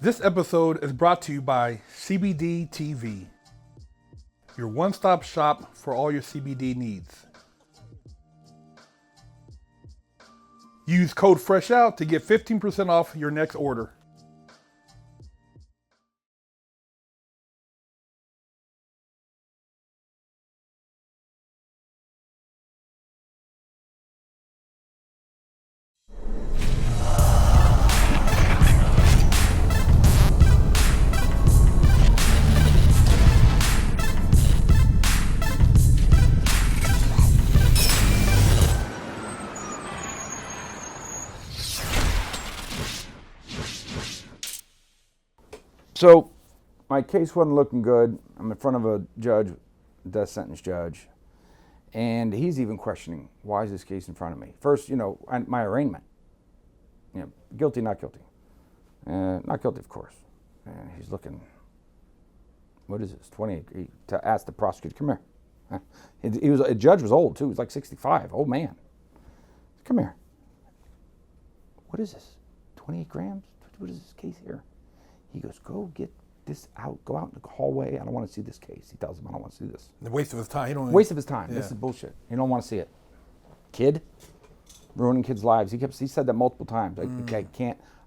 This episode is brought to you by CBD TV, your one-stop shop for all your CBD needs. Use code FRESHOUT to get 15% off your next order. So my case wasn't looking good. I'm in front of a judge, death sentence judge, and he's even questioning, why is this case in front of me? First, my arraignment. Guilty, not guilty. Not guilty, of course. And he's looking, what is this, 28, to ask the prosecutor, come here. A judge was old too, he was like 65, old man. Come here. What is this, 28 grams? What is this case here? He goes, go get this out. Go out in the hallway. I don't want to see this case. He tells him, I don't want to see this. The waste of his time. Waste of his time. Yeah. This is bullshit. You don't want to see it. Kid, ruining kids' lives. He said that multiple times.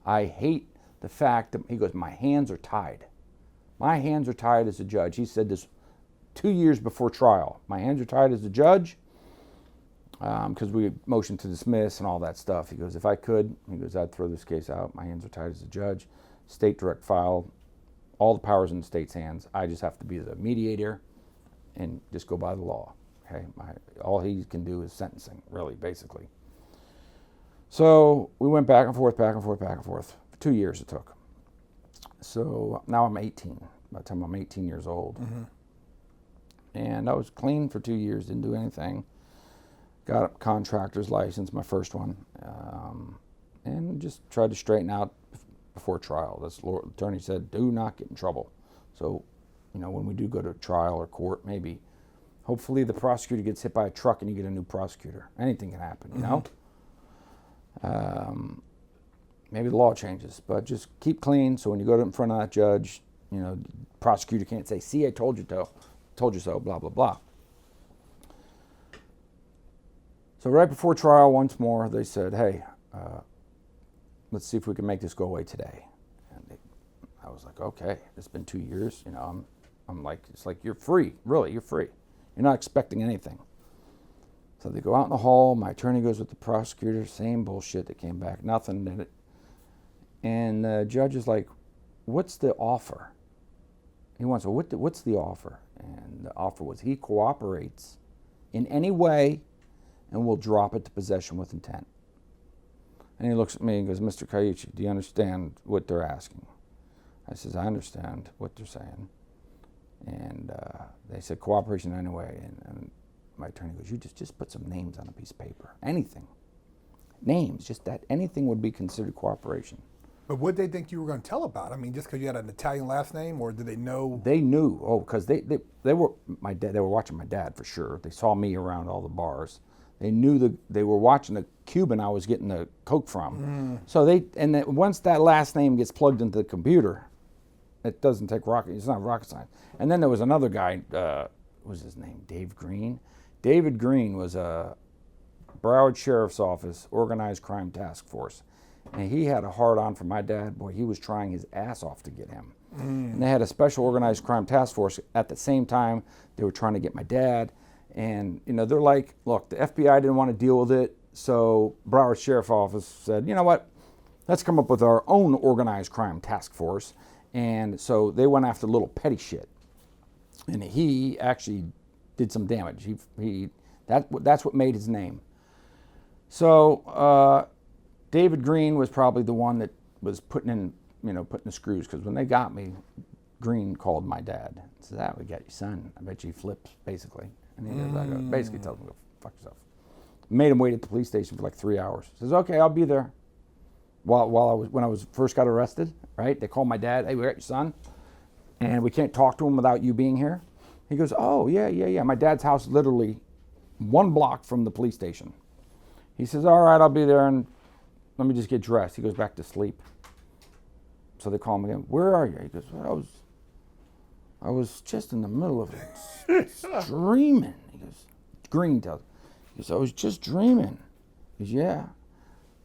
I hate the fact that, he goes, my hands are tied. My hands are tied as a judge. He said this 2 years before trial. My hands are tied as a judge because we motioned to dismiss and all that stuff. He goes, if I could, I'd throw this case out. My hands are tied as a judge. State direct file, all the powers in the state's hands. I just have to be the mediator and just go by the law. Okay, all he can do is sentencing, really, basically. So we went back and forth. For 2 years it took. So now I'm 18. By the time I'm 18 years old. Mm-hmm. And I was clean for 2 years, didn't do anything. Got a contractor's license, my first one, and just tried to straighten out before trial. The attorney said, do not get in trouble. So, when we do go to trial or court, maybe, hopefully the prosecutor gets hit by a truck and you get a new prosecutor. Anything can happen, Maybe the law changes, but just keep clean. So when you go in front of that judge, prosecutor can't say, see, I told you so, blah, blah, blah. So right before trial, once more, they said, hey, let's see if we can make this go away today. And I was like, okay, it's been 2 years. I'm like, it's like, you're free. Really, you're free. You're not expecting anything. So they go out in the hall. My attorney goes with the prosecutor. Same bullshit that came back. Nothing. And the judge is like, what's the offer? He wants, what's the offer? And the offer was, he cooperates in any way and will drop it to possession with intent. And he looks at me and goes, Mr. Caucci, do you understand what they're asking? I says, I understand what they're saying. And they said, cooperation anyway. And my attorney goes, you just put some names on a piece of paper. Anything. Names, just that. Anything would be considered cooperation. But what did they think you were going to tell about? I mean, just because you had an Italian last name, or did they know? They knew. Oh, because they were they were watching my dad for sure. They saw me around all the bars. They knew they were watching the Cuban I was getting the coke from. So once that last name gets plugged into the computer, it doesn't take it's not rocket science. And then there was another guy, what was his name? Dave Green. David Green was a Broward Sheriff's Office organized crime task force. And he had a hard-on for my dad. Boy, he was trying his ass off to get him. And they had a special organized crime task force. At the same time, they were trying to get my dad. And, they're like, look, the FBI didn't want to deal with it, so Broward Sheriff's Office said, you know what, let's come up with our own organized crime task force. And so they went after little petty shit. And he actually did some damage. That's what made his name. So David Green was probably the one that was putting the screws, because when they got me, Green called my dad. Said, we got your son. I bet you he flips, basically. And he basically tells him, go fuck yourself. Made him wait at the police station for like 3 hours. Says, okay, I'll be there. When I was first got arrested, right? They called my dad, hey, we got your son, and we can't talk to him without you being here. He goes, oh, yeah. My dad's house is literally 1 block from the police station. He says, all right, I'll be there, and let me just get dressed. He goes back to sleep. So they call him again. Where are you? He goes, well, I was just in the middle of dreaming. He goes, Green tells him. He goes, I was just dreaming. He goes, yeah.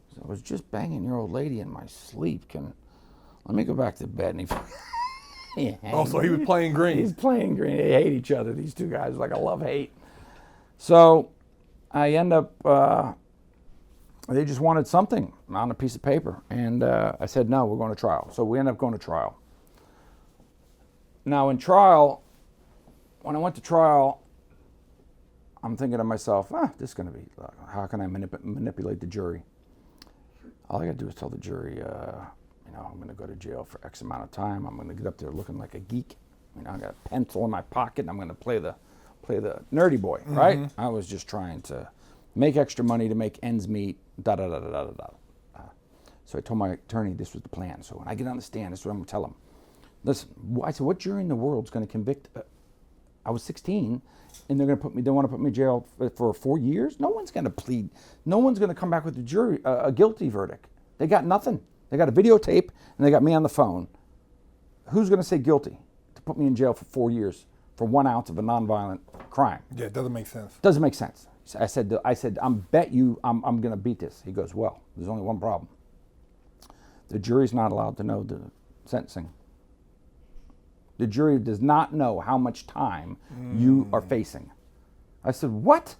He goes, I was just banging your old lady in my sleep. Let me go back to bed. And So he was playing green. He's playing green. They hate each other, these two guys, like a love-hate. So I end up, they just wanted something on a piece of paper. And I said, no, we're going to trial. So we end up going to trial. Now in trial, when I went to trial, I'm thinking to myself, this is going to be, how can I manipulate the jury? All I got to do is tell the jury, I'm going to go to jail for X amount of time. I'm going to get up there looking like a geek. I got a pencil in my pocket. And I'm going to play the nerdy boy, right? I was just trying to make extra money to make ends meet. So I told my attorney this was the plan. So when I get on the stand, this is what I'm going to tell him. Listen, I said, what jury in the world is going to convict? I was 16, and they want to put me in jail for 4 years? No one's going to plead. No one's going to come back with a guilty verdict. They got nothing. They got a videotape, and they got me on the phone. Who's going to say guilty to put me in jail for 4 years for 1 ounce of a nonviolent crime? Yeah, it doesn't make sense. Doesn't make sense. I said, I'm going to beat this. He goes, well, there's only one problem. The jury's not allowed to know the sentencing. The jury does not know how much time you are facing. I said, what?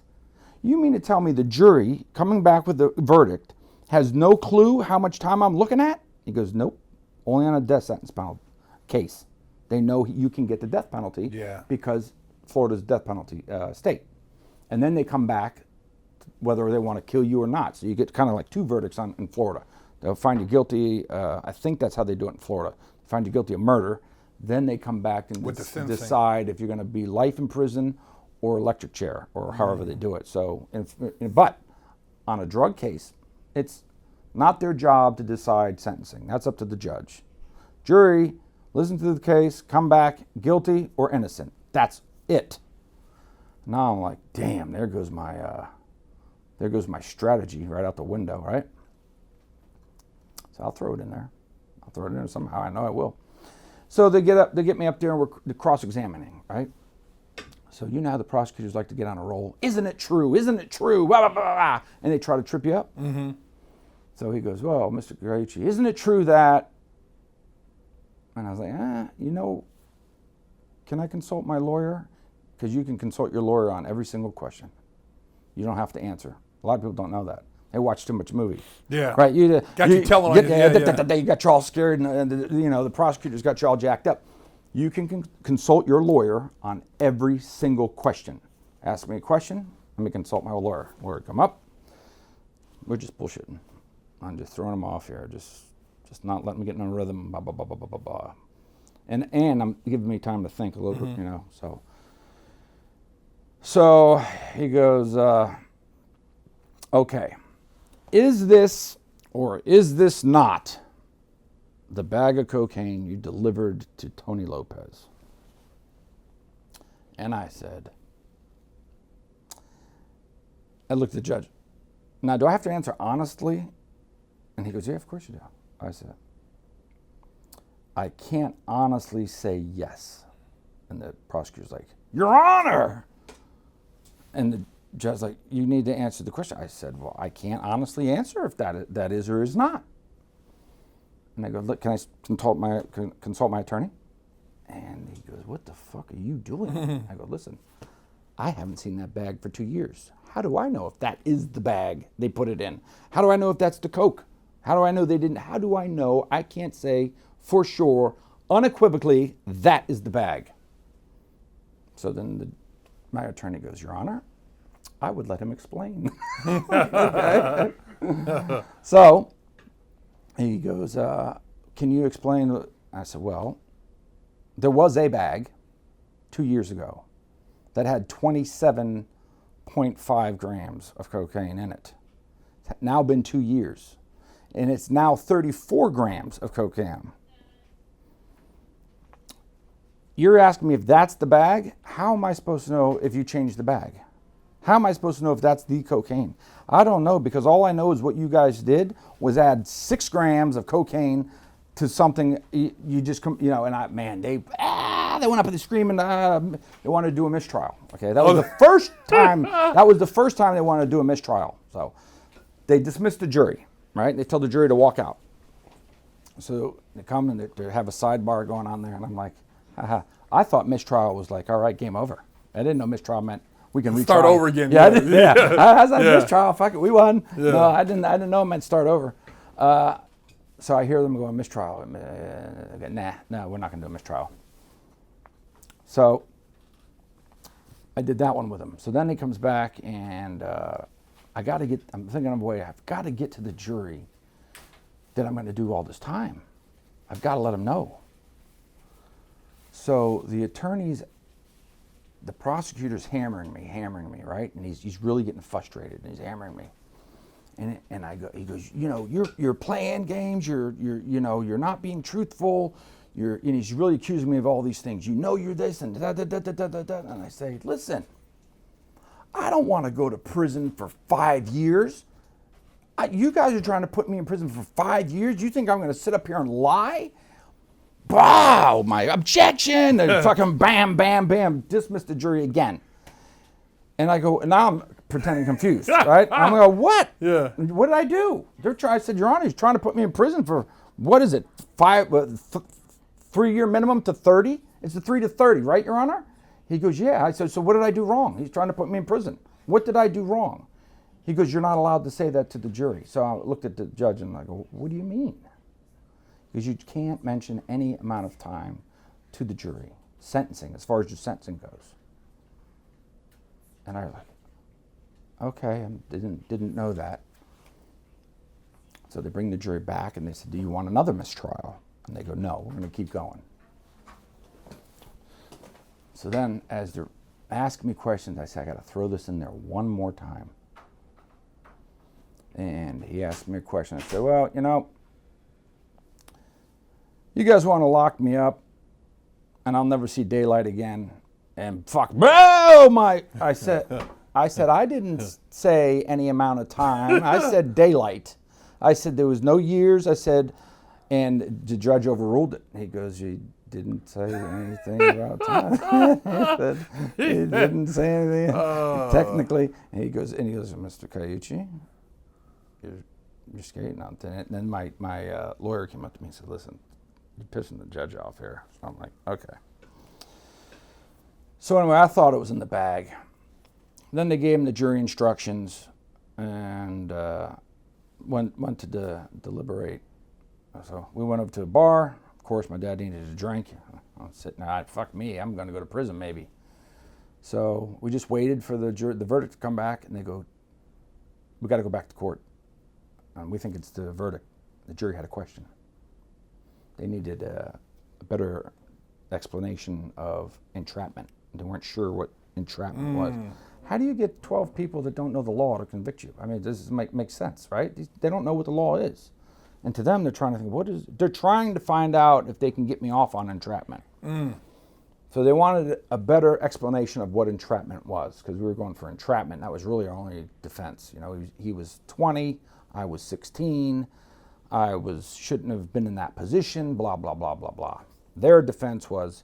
You mean to tell me the jury coming back with the verdict has no clue how much time I'm looking at? He goes, nope. Only on a death sentence case. They know you can get the death penalty because Florida's death penalty state. And then they come back whether they want to kill you or not. So you get kind of like 2 verdicts in Florida. They'll find you guilty. I think that's how they do it in Florida. Find you guilty of murder. Then they come back and decide if you're going to be life in prison or electric chair or however they do it. So, but on a drug case, it's not their job to decide sentencing. That's up to the judge. Jury, listen to the case, come back guilty or innocent. That's it. Now I'm like, damn, there goes my strategy right out the window, right? So I'll throw it in there. I'll throw it in there somehow. I know I will. So they get me up there, and we're cross-examining, right? So you know how the prosecutors like to get on a roll. Isn't it true? Isn't it true? Blah, blah, blah, blah. And they try to trip you up. So he goes, well, Mr. Caucci, isn't it true that? And I was like, can I consult my lawyer? Because you can consult your lawyer on every single question. You don't have to answer. A lot of people don't know that. They watch too much movie. Yeah. Right? You telling on you got you all scared, and the prosecutors got you all jacked up. You can consult your lawyer on every single question. Ask me a question, let me consult my lawyer. Lawyer come up. We're just bullshitting. I'm just throwing them off here. Just not letting me get in a rhythm. Blah, blah, blah, blah, blah, blah, blah. And I'm giving me time to think a little bit, So he goes, okay. Is this or is this not the bag of cocaine you delivered to Tony Lopez? And I said, I looked at the judge. Now, do I have to answer honestly? And he goes, yeah, of course you do. I said, I can't honestly say yes. And the prosecutor's like, Your Honor! And the judge's like, you need to answer the question. I said, well, I can't honestly answer if that is or is not. And I go, look, can I consult my attorney? And he goes, what the fuck are you doing? I go, listen, I haven't seen that bag for 2 years. How do I know if that is the bag they put it in? How do I know if that's the coke? How do I know they didn't? How do I know? I can't say for sure, unequivocally, that is the bag. So then my attorney goes, Your Honor, I would let him explain. Okay. So he goes, can you explain? I said, well, there was a bag 2 years ago that had 27.5 grams of cocaine in it. It's now been 2 years. And it's now 34 grams of cocaine. You're asking me if that's the bag? How am I supposed to know if you changed the bag? How am I supposed to know if that's the cocaine? I don't know, because all I know is what you guys did was add 6 grams of cocaine to something you just come, and they went up and they screaming, they wanted to do a mistrial. Okay, that was the first time. That was the first time they wanted to do a mistrial. So they dismissed the jury, right? They told the jury to walk out. So they come and they have a sidebar going on there, and I'm like, haha. I thought mistrial was like, all right, game over. I didn't know mistrial meant we can retry. Start over again. Yeah, how's that mistrial? Fuck it, we won. Yeah. No, I didn't know it meant start over. So I hear them going mistrial. No, we're not going to do a mistrial. So I did that one with him. So then he comes back, and I'm thinking of a way, I've got to get to the jury that I'm going to do all this time. I've got to let them know. So the attorneys, the prosecutor's hammering me, right? And he's really getting frustrated, and he's hammering me. And he goes, you're playing games. You're not being truthful. And he's really accusing me of all these things. You're this and da da da da da da da. And I say, listen, I don't want to go to prison for 5 years. You guys are trying to put me in prison for 5 years. You think I'm going to sit up here and lie? Wow, my objection! And fucking bam, bam, bam, dismiss the jury again. And I go, and now I'm pretending confused, right? I'm going to go, what? Yeah. What did I do? I said, Your Honor, he's trying to put me in prison for, what is it, 3 year minimum to 30? It's the 3 to 30, right, Your Honor? He goes, yeah. I said, so what did I do wrong? He's trying to put me in prison. What did I do wrong? He goes, you're not allowed to say that to the jury. So I looked at the judge and I go, what do you mean? Because you can't mention any amount of time to the jury, sentencing, as far as your sentencing goes. And I was like, okay, I didn't know that. So they bring the jury back and they said, do you want another mistrial? And they go, no, we're going to keep going. So then as they're asking me questions, I said, I got to throw this in there one more time. And he asked me a question. I said, well, you guys want to lock me up and I'll never see daylight again. And fuck, I said, I didn't say any amount of time. I said daylight. I said there was no years. I said, and the judge overruled it. He goes, you didn't say anything about time. he didn't say anything technically. And he goes, Mr. Caucci, you're skating on thin. And then my lawyer came up to me and said, listen, you're pissing the judge off here. So I'm like, okay. So anyway, I thought it was in the bag. Then they gave him the jury instructions and went to deliberate. So we went up to a bar. Of course, my dad needed a drink. I'm sitting there, fuck me, I'm going to go to prison maybe. So we just waited for the verdict to come back, and they go, we got to go back to court. We think it's the verdict. The jury had a question. They needed a better explanation of entrapment. They weren't sure what entrapment was. How do you get 12 people that don't know the law to convict you? I mean, this makes sense, right? They don't know what the law is. And to them, they're trying to think, they're trying to find out if they can get me off on entrapment. So they wanted a better explanation of what entrapment was, because we were going for entrapment. That was really our only defense. He was 20, I was 16, I shouldn't have been in that position, blah, blah, blah, blah, blah. Their defense was,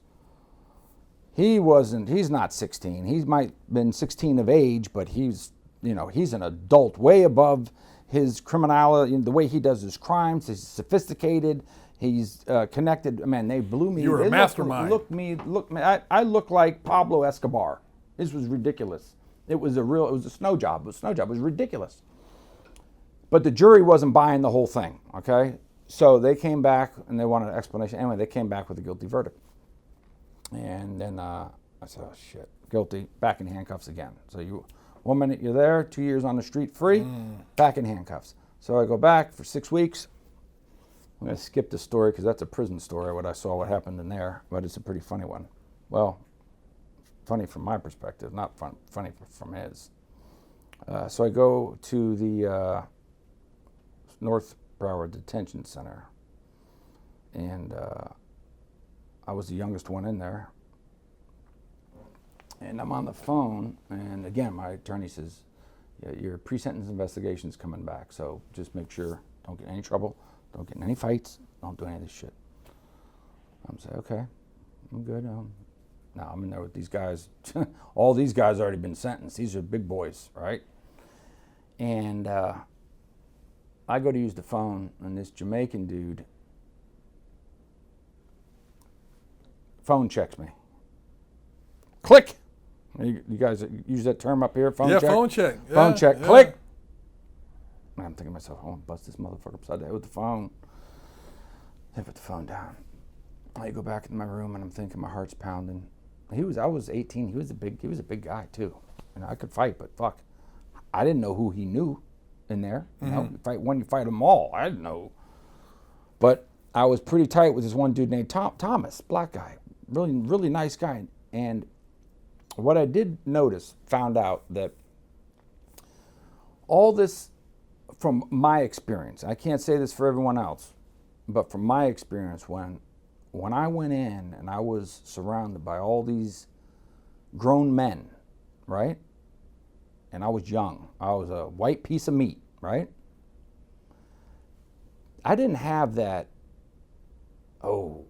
he's not 16. He might have been 16 of age, but he's an adult, way above his criminality, the way he does his crimes. He's sophisticated. He's connected. Man, they blew me. You were a mastermind. Look me. I look like Pablo Escobar. This was ridiculous. It was a snow job. It was ridiculous. But the jury wasn't buying the whole thing, okay? So they came back and they wanted an explanation. Anyway, they came back with a guilty verdict. And then I said, oh shit, guilty, back in handcuffs again. So 1 minute you're there, 2 years on the street free, back in handcuffs. So I go back for 6 weeks. I'm going to skip the story because that's a prison story, what happened in there, but it's a pretty funny one. Well, funny from my perspective, not funny from his. So I go to the North Broward Detention Center, and I was the youngest one in there. And I'm on the phone, and again, my attorney says, yeah, your pre-sentence investigation's coming back, so just make sure, don't get in any trouble, don't get in any fights, Don't do any of this shit. I'm saying, okay, I'm good. Now I'm in there with these guys. All these guys already been sentenced. These are big boys, right? And I go to use the phone, and this Jamaican dude phone checks me. Click. You guys use that term up here? Phone check? Phone check. Phone check. Click. And I'm thinking to myself, I want to bust this motherfucker upside the head with the phone. I put the phone down. I go back in my room, and I'm thinking, my heart's pounding. I was 18. He was a big guy too. And I could fight, but fuck, I didn't know who he knew in there. You know, you fight them all. I didn't know. But I was pretty tight with this one dude named Thomas, black guy, really, really nice guy. And what I did notice, found out that all this, from my experience, I can't say this for everyone else, but from my experience, when I went in and I was surrounded by all these grown men, right? And I was young. I was a white piece of meat, right? I didn't have that, well,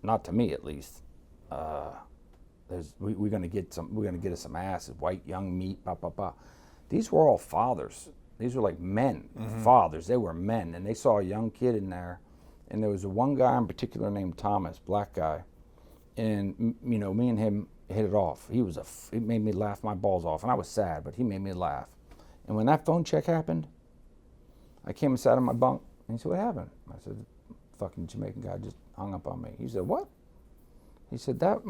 not to me at least. We're gonna get us some ass, white young meat, blah blah blah. These were all fathers. These were like men, fathers. They were men, and they saw a young kid in there, and there was one guy in particular named Thomas, black guy, and me and him hit it off. He made me laugh my balls off, and I was sad, but he made me laugh. And when that phone check happened, I came and sat on my bunk, and he said, "What happened?" I said, "Fucking Jamaican guy just hung up on me." He said, "What?" He said, that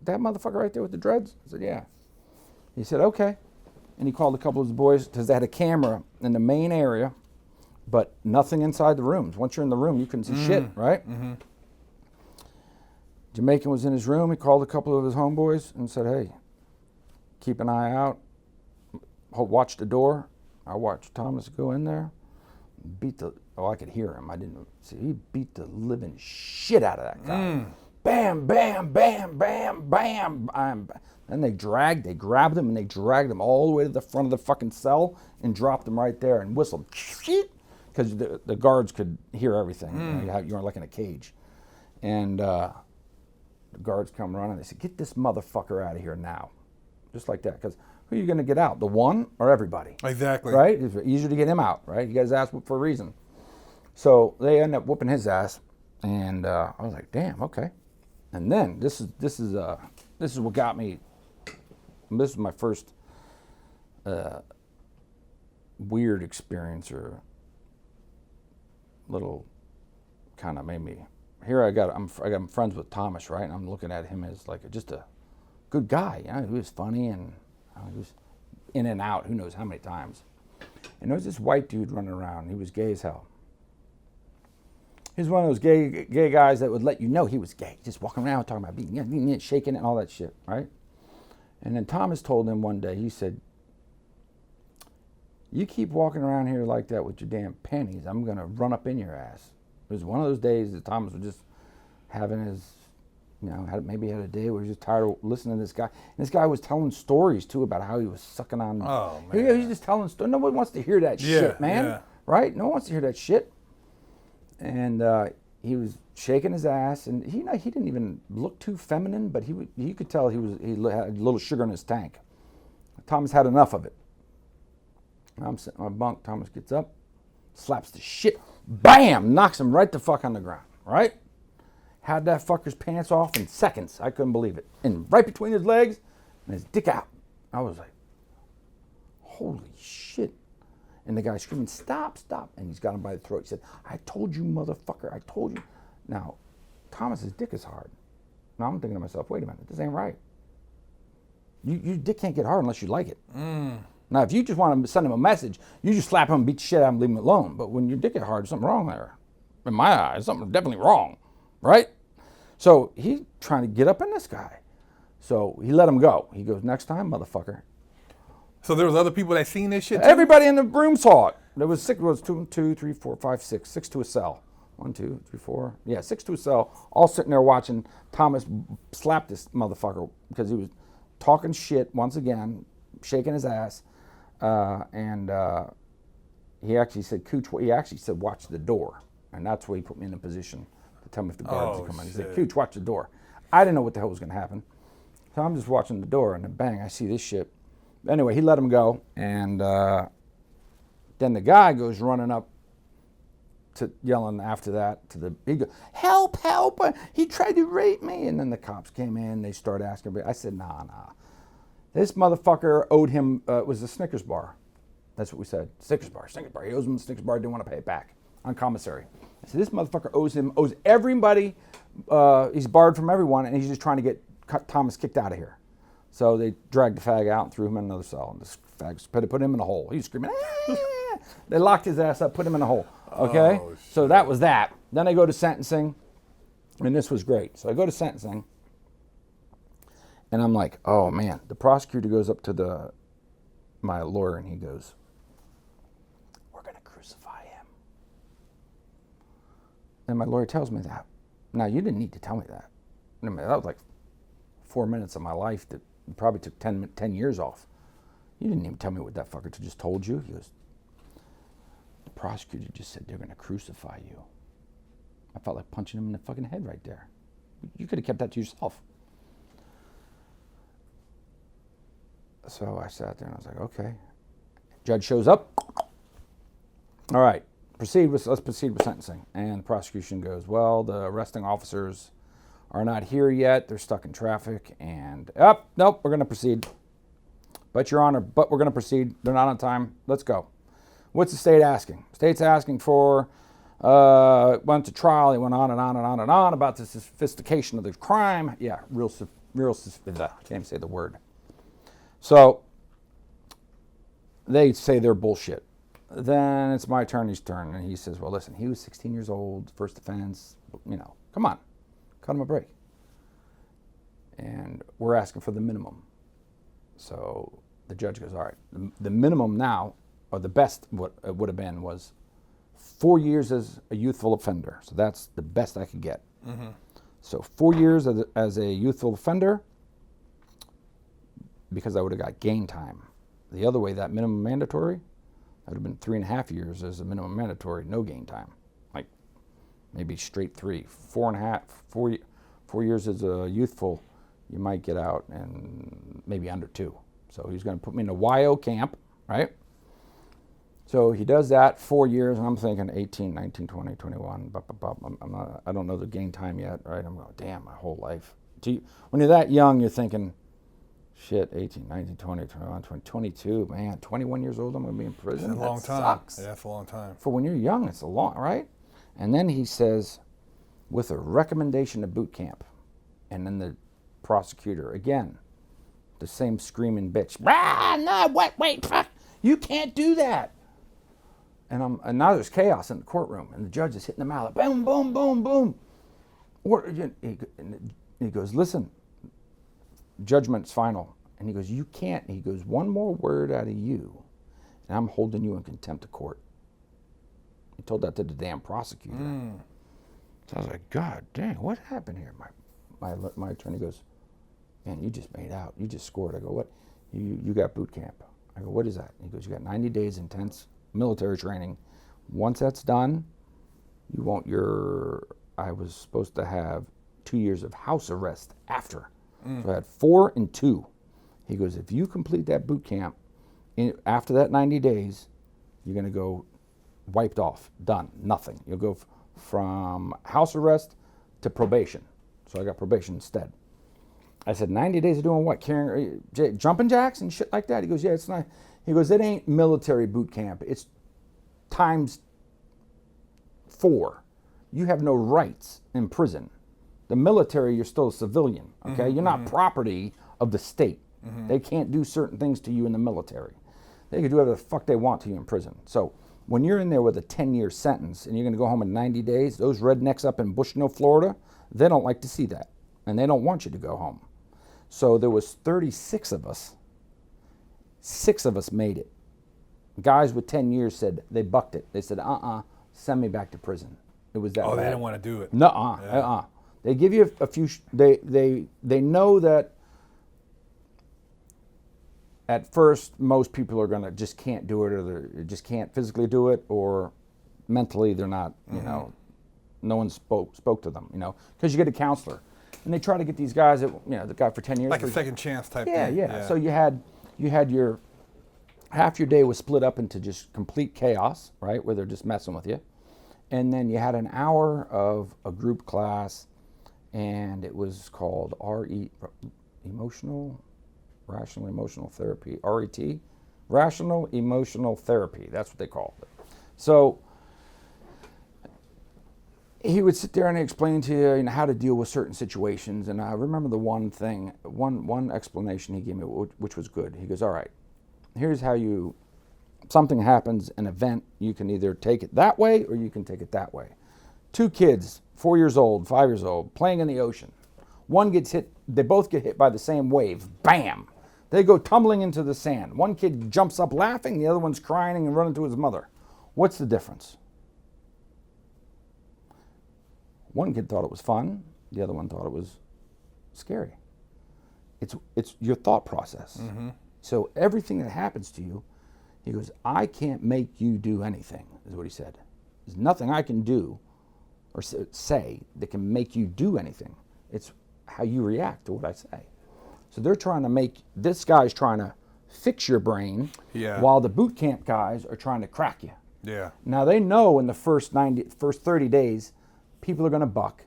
motherfucker right there with the dreads?" I said, "Yeah." He said, "Okay." And he called a couple of his boys, because they had a camera in the main area, but nothing inside the rooms. Once you're in the room, you couldn't see shit, right? Jamaican was in his room. He called a couple of his homeboys and said, "Hey, keep an eye out. Watch the door." I watched Thomas go in there, I could hear him. I didn't see. He beat the living shit out of that guy. Bam, bam, bam, bam, bam, bam. Then they grabbed him, and they dragged him all the way to the front of the fucking cell and dropped him right there and whistled, because the guards could hear everything. You were like in a cage. And the guards come running. They said, "Get this motherfucker out of here now." Just like that. Because who are you going to get out? The one or everybody? Exactly. Right? It's easier to get him out, right? You got his ass whooped for a reason. So they end up whooping his ass. And I was like, damn, okay. And then this is what got me. This is my first weird experience, or little kind of made me. Here I'm friends with Thomas, right? And I'm looking at him as like just a good guy. You know, he was funny, and he was in and out. Who knows how many times? And there was this white dude running around. He was gay as hell. He was one of those gay guys that would let you know he was gay, just walking around talking about being shaking it and all that shit, right? And then Thomas told him one day, he said, "You keep walking around here like that with your damn panties, I'm gonna run up in your ass." It was one of those days that Thomas was just having his, maybe he had a day where he was just tired of listening to this guy. And this guy was telling stories too about how he was sucking on. Oh man, he's just telling stories. Nobody wants to hear that shit, man. Yeah. Right? No one wants to hear that shit. And he was shaking his ass, and he didn't even look too feminine, but you could tell he had a little sugar in his tank. Thomas had enough of it. I'm sitting on my bunk. Thomas gets up, slaps the shit, bam, knocks him right the fuck on the ground. Right? Had that fucker's pants off in seconds. I couldn't believe it. And right between his legs, and his dick out. I was like, holy shit. And the guy screaming, "Stop, stop." And he's got him by the throat. He said, "I told you, motherfucker, I told you." Now, Thomas's dick is hard. Now I'm thinking to myself, wait a minute, this ain't right. Your dick can't get hard unless you like it. Now, if you just want to send him a message, you just slap him, beat the shit out of him, leave him alone. But when your dick gets hard, there's something wrong there. In my eyes, something definitely wrong, right? So he's trying to get up in this guy. So he let him go. He goes, "Next time, motherfucker." So there was other people that seen this shit too? Everybody in the room saw it. There was six. It was 2, 3, 4, 5, 6. 6 to a cell. 1, 2, 3, 4. Yeah, 6 to a cell. All sitting there watching Thomas slap this motherfucker because he was talking shit once again, shaking his ass, and he actually said, "Cooch." He actually said, "Watch the door." And that's where he put me in a position to tell me if the guards would come in. He said, shit. Cooch, watch the door. I didn't know what the hell was going to happen. So I'm just watching the door, and then bang, I see this shit. Anyway, he let him go, and then the guy goes running up to yelling after that to the, he goes, help, help, he tried to rape me. And then the cops came in, they started asking, I said, nah. This motherfucker owed him, it was a Snickers bar. That's what we said, Snickers bar. He owes him a Snickers bar, didn't want to pay it back on commissary. I said, this motherfucker owes everybody, he's barred from everyone, and he's just trying to get Thomas kicked out of here. So they dragged the fag out and threw him in another cell. And this fag put him in a hole. He was screaming, ah! They locked his ass up, put him in a hole. Okay? Oh, so that was that. Then I go to sentencing, and this was great. So I go to sentencing, and I'm like, oh man. The prosecutor goes up to my lawyer, and he goes, we're going to crucify him. And my lawyer tells me that. Now, you didn't need to tell me that. I mean, that was like 4 minutes of my life that probably took 10 years off. You didn't even tell me what that fucker just told you. He goes, the prosecutor just said they're going to crucify you. I felt like punching him in the fucking head right there. You could have kept that to yourself. So I sat there and I was like, okay. Judge shows up. All right, let's proceed with sentencing. And the prosecution goes, well, the arresting officers are not here yet. They're stuck in traffic. And, nope, we're going to proceed. But, Your Honor, we're going to proceed. They're not on time. Let's go. What's the state asking? State's asking for, went to trial. He went on and on and on and on about the sophistication of the crime. Yeah, real, I can't even say the word. So they say they're bullshit. Then it's my attorney's turn. And he says, well, listen, he was 16 years old, first offense. Come on. Cut him a break. And we're asking for the minimum. So the judge goes, all right, the minimum now, or the best what it would have been was 4 years as a youthful offender. So that's the best I could get. Mm-hmm. So 4 years as a youthful offender, because I would have got gain time. The other way, that minimum mandatory, that would have been 3.5 years as a minimum mandatory, no gain time. Like maybe straight 3, 4.5, 4 years as a youthful, you might get out, and maybe under 2. So he's going to put me in a YO camp, right? So he does that 4 years, and I'm thinking 18, 19, 20, 21, I don't know the gain time yet, right? I'm going, damn, my whole life. When you're that young, you're thinking, shit, 18, 19, 20, 21, 22, man, 21 years old, I'm going to be in prison. It's a long time. Sucks. Yeah, it's a long time. For when you're young, it's a long, right? And then he says, with a recommendation to boot camp. And then the prosecutor, again, the same screaming bitch. No, wait, fuck, you can't do that. And now there's chaos in the courtroom, and the judge is hitting the mallet, boom, boom, boom, boom. He goes, listen, judgment's final. And he goes, you can't. And he goes, one more word out of you, and I'm holding you in contempt of court. He told that to the damn prosecutor. So I was like, God dang, what happened here? My attorney goes, man, you just made out. You just scored. I go, what? You got boot camp. I go, what is that? He goes, you got 90 days intense military training. Once that's done, you won't I was supposed to have 2 years of house arrest after. So I had 4 and 2. He goes, if you complete that boot camp, after that 90 days, you're going to go wiped off, done, nothing. You'll go from house arrest to probation. So I got probation instead. I said, 90 days of doing what? Carrying jumping jacks and shit like that? He goes, yeah, it's not. He goes, it ain't military boot camp. It's times 4. You have no rights in prison. The military, you're still a civilian, okay? Mm-hmm, you're not property of the state. Mm-hmm. They can't do certain things to you in the military. They can do whatever the fuck they want to you in prison. So when you're in there with a 10-year sentence and you're going to go home in 90 days, those rednecks up in Bushnell, Florida, they don't like to see that. And they don't want you to go home. So there was 36 of us. 6 of us made it. Guys with 10 years said they bucked it. They said, send me back to prison. It was that bad. They didn't want to do it. No, They give you a few, they know that at first most people are going to just can't do it, or they just can't physically do it, or mentally they're not, no one spoke to them, because you get a counselor. And they try to get these guys that, the guy for 10 years. Like a second chance type yeah, thing. Yeah. So you had your, half your day was split up into just complete chaos, right, where they're just messing with you. And then you had an hour of a group class, and it was called Rational Emotional Therapy, RET, Rational Emotional Therapy. That's what they called it. So he would sit there and explain to you, how to deal with certain situations. And I remember the one explanation he gave me, which was good. He goes, all right, here's how something happens, an event, you can either take it that way or you can take it that way. 2 kids, 4 years old, 5 years old, playing in the ocean. One gets hit, they both get hit by the same wave, bam. They go tumbling into the sand. One kid jumps up laughing, the other one's crying and running to his mother. What's the difference? One kid thought it was fun, the other one thought it was scary. It's your thought process. Mm-hmm. So everything that happens to you, he goes, I can't make you do anything, is what he said. There's nothing I can do or say that can make you do anything. It's how you react to what I say. So this guy's trying to fix your brain, while the boot camp guys are trying to crack you. Yeah. Now they know in the first 30 days, people are going to buck.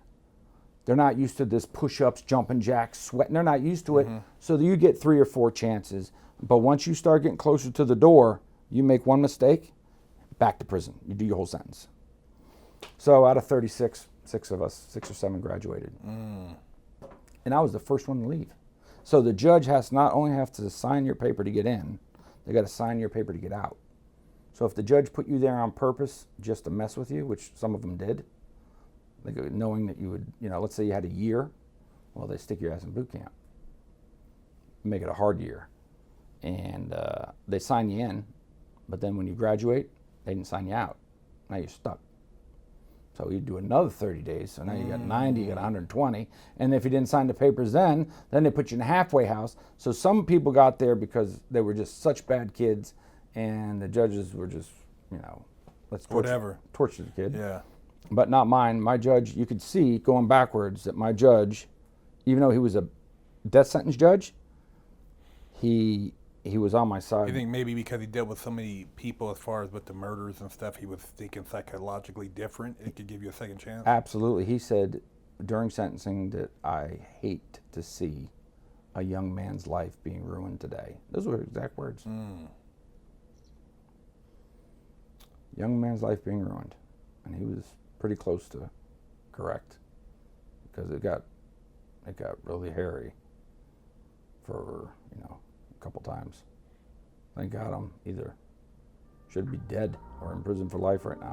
They're not used to this push-ups, jumping jacks, sweating. They're not used to it. Mm-hmm. So you get 3 or 4 chances. But once you start getting closer to the door, you make one mistake, back to prison. You do your whole sentence. So out of 36, 6 or 7 graduated. Mm. And I was the first one to leave. So the judge not only have to sign your paper to get in, they got to sign your paper to get out. So if the judge put you there on purpose just to mess with you, which some of them did, knowing that you would, let's say you had a year, well, they stick your ass in boot camp, make it a hard year. And they sign you in, but then when you graduate, they didn't sign you out. Now you're stuck. So you do another 30 days, so now you got 90, you got 120. And if you didn't sign the papers then they put you in a halfway house. So some people got there because they were just such bad kids, and the judges were just, let's torture the kid. Yeah. But not mine. My judge, you could see going backwards that my judge, even though he was a death sentence judge, he was on my side. You think maybe because he dealt with so many people as far as with the murders and stuff, he was thinking psychologically different? It could give you a second chance? Absolutely. He said during sentencing that I hate to see a young man's life being ruined today. Those were exact words. Mm. Young man's life being ruined. And he was pretty close to correct, because it got really hairy for, a couple times. Thank God I'm either should be dead or in prison for life right now.